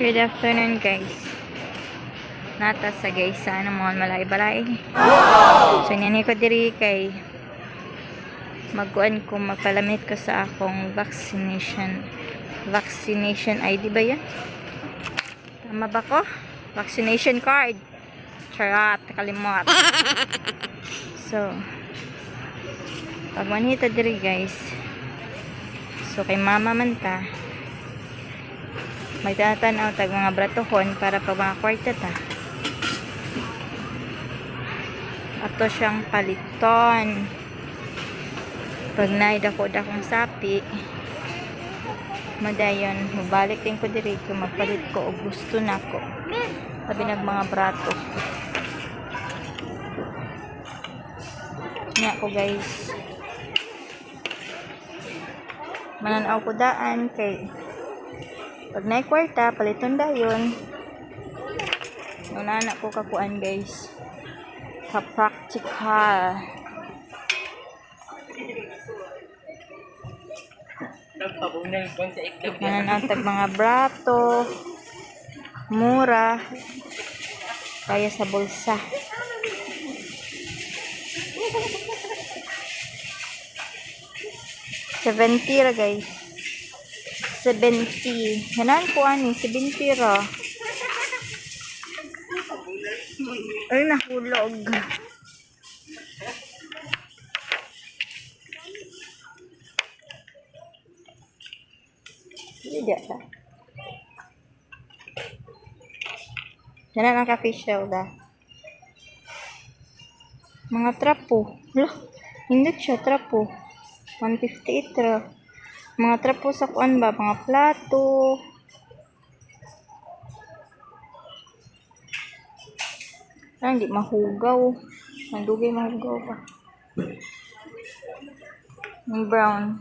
Good afternoon guys. Nata sa guys sa mall malay-balay. So nini ko diri kay magkuan ko magpalamit ko sa akong vaccination ID ba yan? Tama ba ko? Vaccination card. Charot, kalimot. So pag manita diri guys. So kay mama man ta magtatanaw tag mga bratohon para pag mga kwarta ta ato siyang paliton pag naidako-dakong sapi madayon mabalik din ko diri kung magpalit ko o gusto na ko sabi nag mga brato niya ko guys mananaw ko daan kay pag naay kwarta, paliton dayon. Una na ko kakuan guys. Ka-practical. Mananatag mga brato. Mura. Kaya sa bulsa. $70 ra guys. 70. Hanan ko ani 70 ra. Ay nahulog. Tidak ta. Hanan ang official da. Mga trapo. Lah, hindi siya trapo. 158 ra. Mga trapo sa kuan ba? Mga plato. Hindi mahugaw. Mandugay mahugaw pa. Yung brown.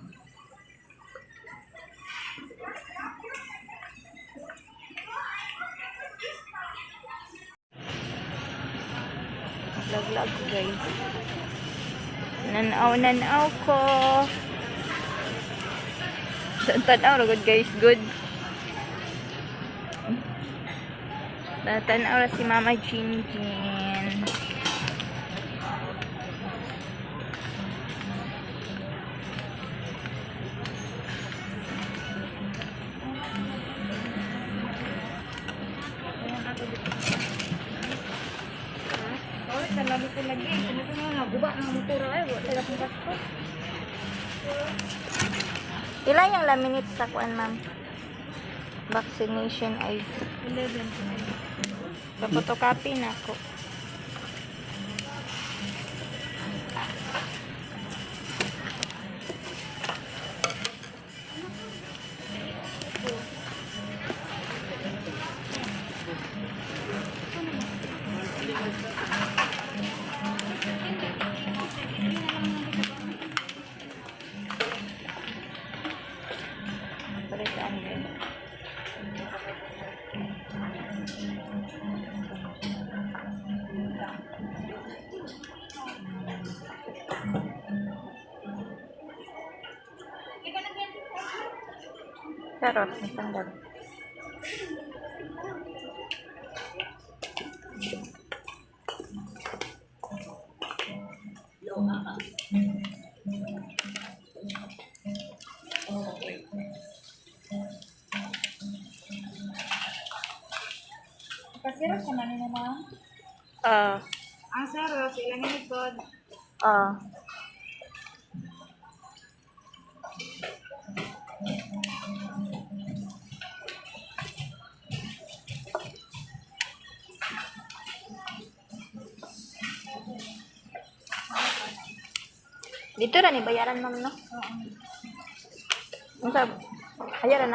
Lag-lag ko guys. Nanaw ko. Tanaw ra good guys, good. Tanaw ra si Mama Jinjin. Oh, talaga ko lagi. Ano ko na guba ng motor ay, wala pang pasko. Ilan yung laminate sa kuan, ma'am? Vaccination ID. 11. Photocopy na ako. Sarap, matandang. Kasiro sa manila na? Ang saro, sila ni God. Dito ra ni bayaran ma'am no? Unsa? Bayaran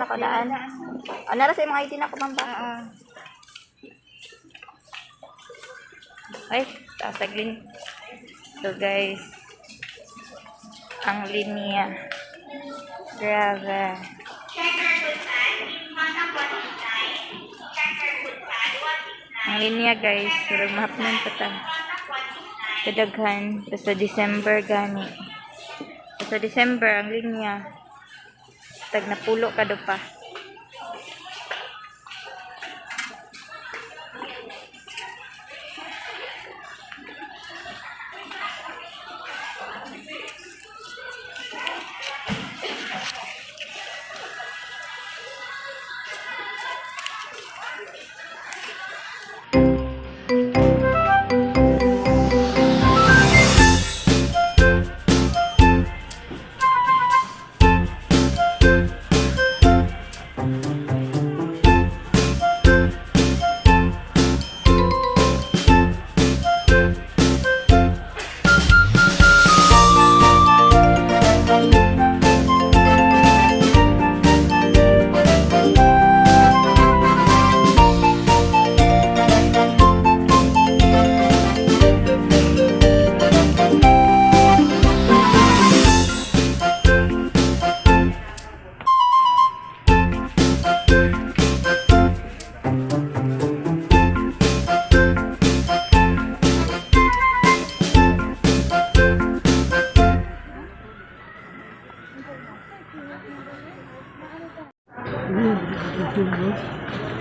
ako daan. Ano ra sa mga ID na ko ma'am ba? Ay, tasaglin. So guys, ang linya. Grabe. Ang linya guys, surag mahapnon pa ta. Kadaghan sa December gani. Sa December ang linya tag napulo ka do pa.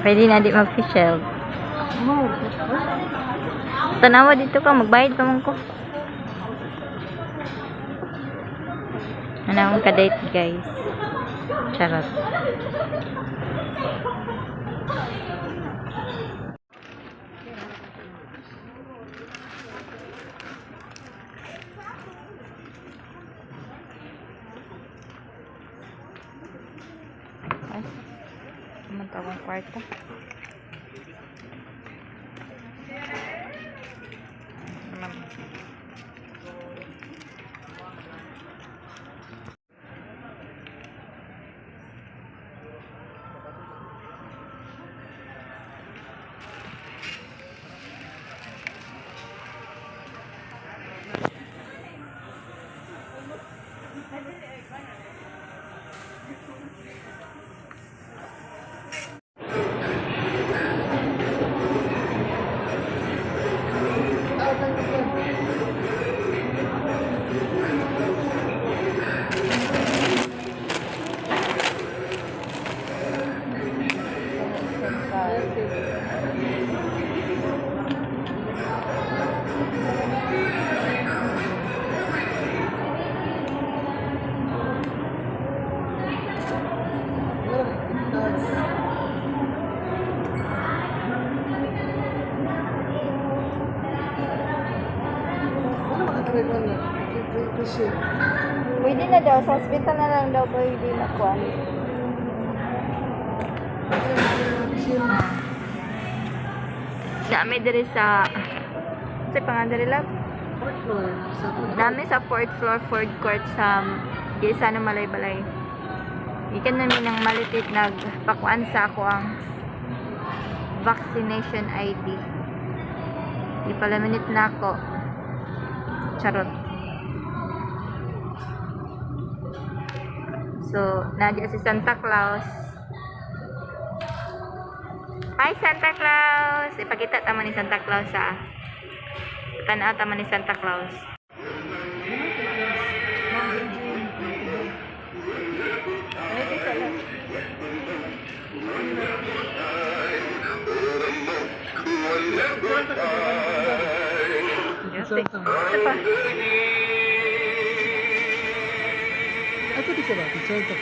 Pwede na di mag-facial. Tanawa dito ka, magbayad pa man ko. Ano akong ka-date guys. Charot. Ay, naman tawang kwarto. Pwede na daw, sa hospital na lang daw pwede na kuhan. Dami diri sa pangan diri lang. Dami sa 4th floor, 4th court sa isa na Malay-Balay. Ikan namin ng malitit nagpakuan sa ako ang vaccination ID. Di pala minute na ako. Charot. So, nandiyan si Santa Claus. Hi, Santa Claus! Ipakita tama ni Santa Claus sa tanaw tama ni Santa Claus. Aku dicoba, dicontoh.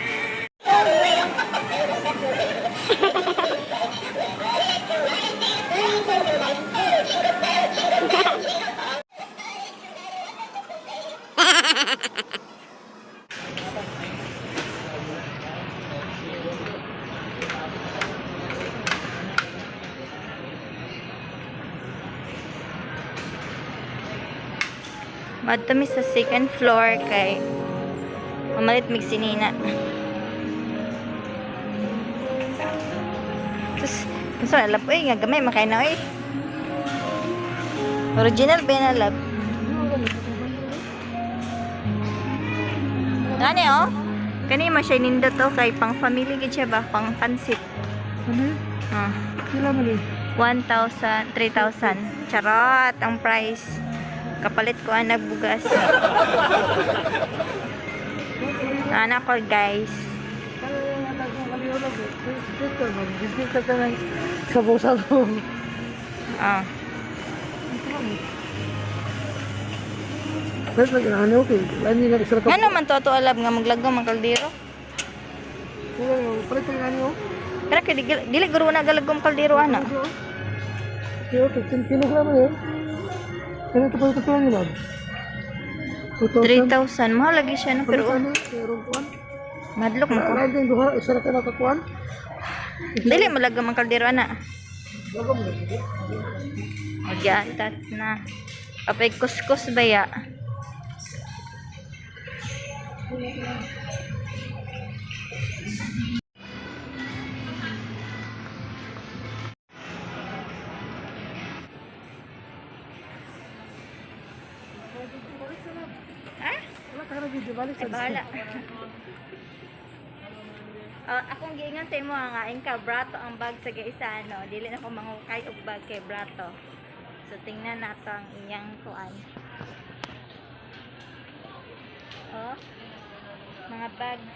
Madto mi sa second floor kay mamalit mig sinina. Terus, gusto na lab, nga gamay, makain na, original ba yan na lab? Gani, oh? Kani, masya nindot to, kay pang family gid siya ba? Pang pansit. Ano? Ah. Kila mo 1,000, 3,000. Charot, ang price. Kapalit ko ang nagbugas. Anak ko, guys. Sabaw-sabaw. Ah. Mas nag-ano okay. Lani na isa ka. Nga naman to alab nga maglagaw mang kaldero. Palit ang ano. Pero kay dili guro na galagom kaldero ana. Kaya 15 kilogram eh. Kaya ito pa ito pa nila. 3,000 mahal lagi siya no pero Pero kuan. madlok mo ko. Ano din duha isa ra ka nakakuan? Dili malagam ang kaldero ana. Lagom na. Magyatat na. Apay kuskus ba ya? Ha? Wala ka na video balik Ay, bahala. Akong giingan sa imo nga ka brato ang bag sa gaisa ano, dili na ko mangukay og bag kay brato. So tingnan nato ang iyang kuan. Oh. Mga bags.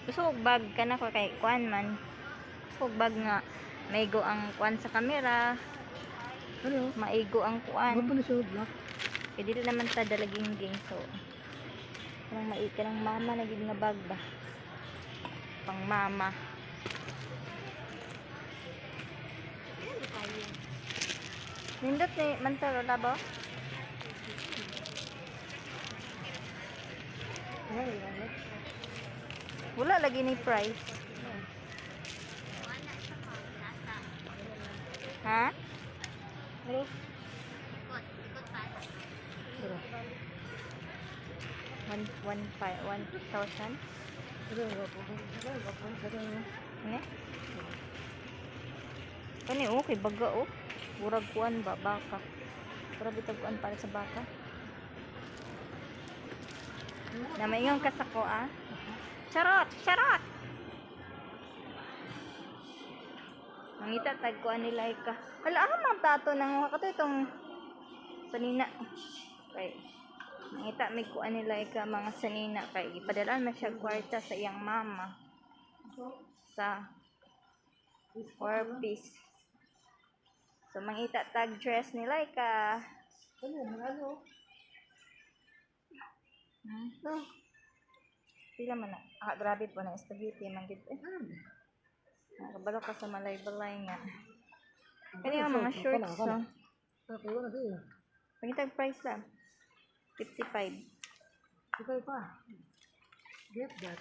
Gusto ko bag ka na ko kay kuan man. Gusto ko bag nga maigo ang kuan sa camera, Ano? maigo ang Ano kuan. pa na siya? Black? Kaya dili naman ta dalaging ging so. Kanang maika ng mama na gid nga bag ba. Pang mama. Nindot ni Mantaro labo? Wala lagi ni price. Ha? Ano? One 1,000? Ano? Kani okay baga oh. Murag kuan ba baka. Murag bitaguan para sa baka. Na maingon ka sa ko ah. Charot, charot. Mangita tag kuan nila ka. Hala man tato nang kato itong sanina. Kay mangita may kuan nila ka mga sanina kay ipadalaan man siya kwarta sa iyang mama. Sa 4 piece. So mangita tag dress nila ka. Ano? Hmm? Pila man na. Ah, grabe po na spaghetti man gid eh. Nakabalo ka sa malay-balay nga. Kani nga mga shorts so. Okay, wala siya. Pangitag price lang. 55. Okay pa. Get that.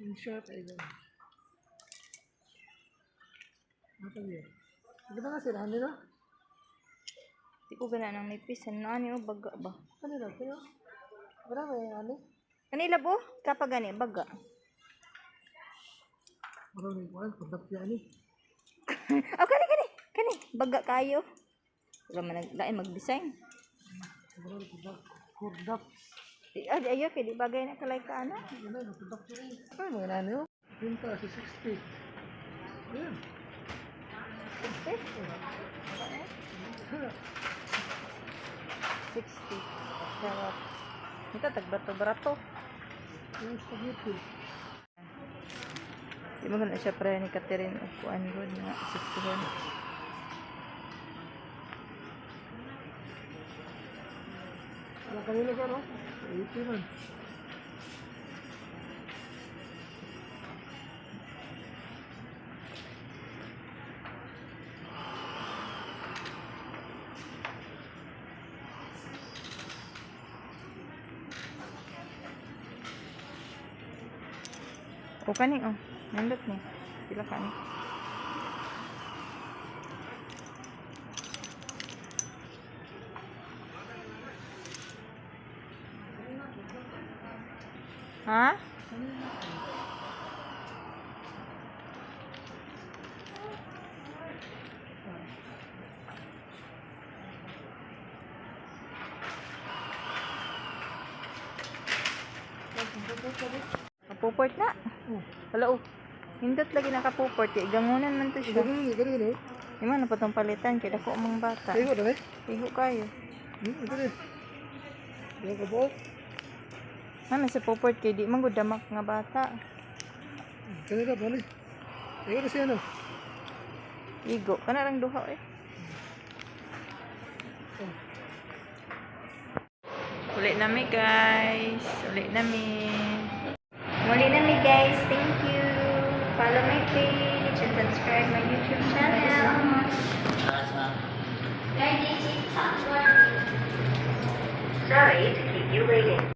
In short, I don't. Apa dia? Kita nggak sih, Rani lah. Di ko gana nang nipis. Ano o baga ba? Ano daw kayo? Berapa ya, Rani? Kanila po? Kapag gani, baga. Berapa nih? Wah, pedap ya nih. Oh, kani. Baga kayo. Wala man naglain mag-design. Berapa pedap? Kurdap. Ayo, kaya di bagay na kalay ka ano. Ano, pedap tuh. Ano mo, Rani? Pinta si 60. Ayan. 60? 60. Sarap. Ito, tagbato-brato. Yung spaghetti. Di ba na siya pre ni Catherine o kuan ko nga 61. Wala kanina ka, no? 80 man. O kani oh. Nandot ni. Pila kani. Ha? Kapuport na. Hala oh. Hindot lagi nakapuport. Gangunan man to siya. Ganun. Ima na pa tong palitan. Kaya dako mong bata. Igo na, eh? Igo kayo. Ito rin. Yung kabot. Ano sa puport kay di man gud damak nga bata. Kanina ba, ni? Igo na siya, no? Igo. Kana lang duha eh. Ulit nami guys. Ulit nami. Muli nami guys. Thank you. Follow my page and subscribe my YouTube channel. Sorry to keep you waiting.